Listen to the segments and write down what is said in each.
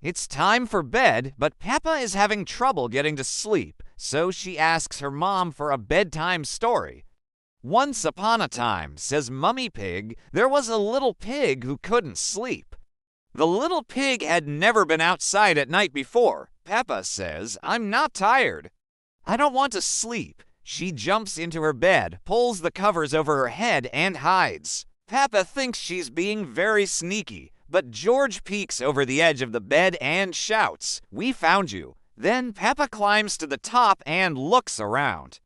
It's time for bed, but Peppa is having trouble getting to sleep, so she asks her mom for a bedtime story. Once upon a time, says Mummy Pig, there was a little pig who couldn't sleep. The little pig had never been outside at night before. Peppa says, "I'm not tired. I don't want to sleep." She jumps into her bed, pulls the covers over her head, and hides. Peppa thinks she's being very sneaky, but George peeks over the edge of the bed and shouts, "We found you." Then Peppa climbs to the top and looks around.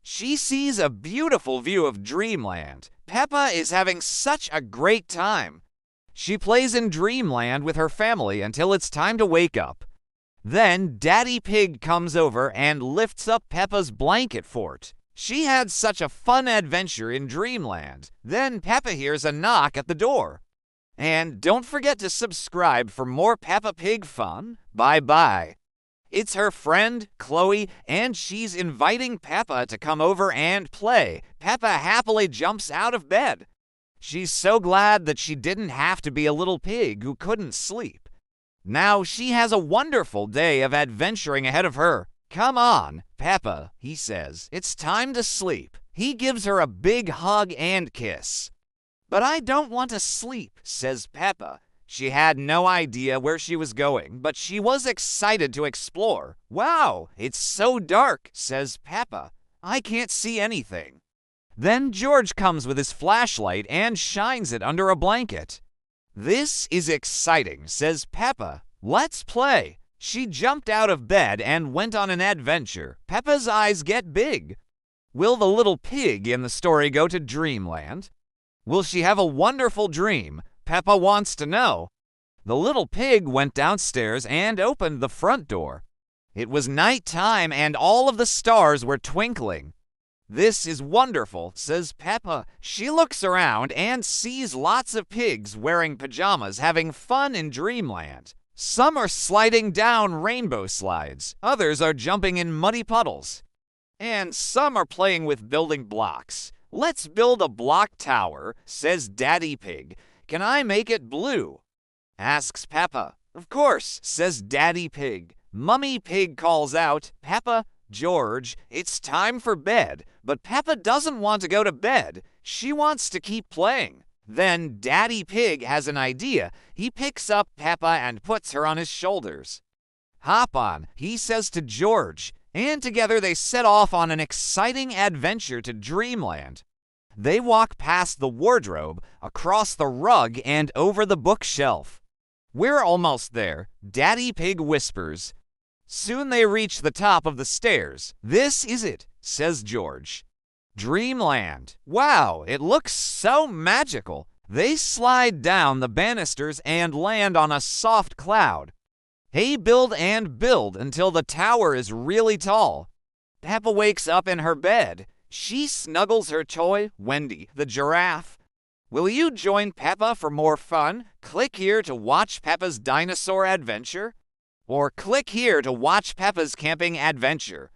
She sees a beautiful view of Dreamland. Peppa is having such a great time. She plays in Dreamland with her family until it's time to wake up. Then Daddy Pig comes over and lifts up Peppa's blanket fort. She had such a fun adventure in Dreamland. Then Peppa hears a knock at the door. And don't forget to subscribe for more Peppa Pig fun. Bye-bye. It's her friend, Chloe, and she's inviting Peppa to come over and play. Peppa happily jumps out of bed. She's so glad that she didn't have to be a little pig who couldn't sleep. Now she has a wonderful day of adventuring ahead of her. "Come on, Peppa," he says. "It's time to sleep." He gives her a big hug and kiss. "But I don't want to sleep," says Peppa. She had no idea where she was going, but she was excited to explore. "Wow, it's so dark," says Peppa. "I can't see anything." Then George comes with his flashlight and shines it under a blanket. "This is exciting," says Peppa. "Let's play." She jumped out of bed and went on an adventure. Peppa's eyes get big. Will the little pig in the story go to Dreamland? Will she have a wonderful dream? Peppa wants to know. The little pig went downstairs and opened the front door. It was night time and all of the stars were twinkling. "This is wonderful," says Peppa. She looks around and sees lots of pigs wearing pajamas having fun in Dreamland. Some are sliding down rainbow slides. Others are jumping in muddy puddles. And some are playing with building blocks. "Let's build a block tower," says Daddy Pig. "Can I make it blue?" asks Peppa. "Of course," says Daddy Pig. Mummy Pig calls out, "Peppa, George, it's time for bed." But Peppa doesn't want to go to bed. She wants to keep playing. Then Daddy Pig has an idea. He picks up Peppa and puts her on his shoulders. "Hop on," he says to George, and together they set off on an exciting adventure to Dreamland. They walk past the wardrobe, across the rug, and over the bookshelf. "We're almost there," Daddy Pig whispers. Soon they reach the top of the stairs. "This is it," says George. "Dreamland. Wow, it looks so magical." They slide down the banisters and land on a soft cloud. They build and build until the tower is really tall. Peppa wakes up in her bed. She snuggles her toy, Wendy, the giraffe. Will you join Peppa for more fun? Click here to watch Peppa's dinosaur adventure. Or click here to watch Peppa's camping adventure.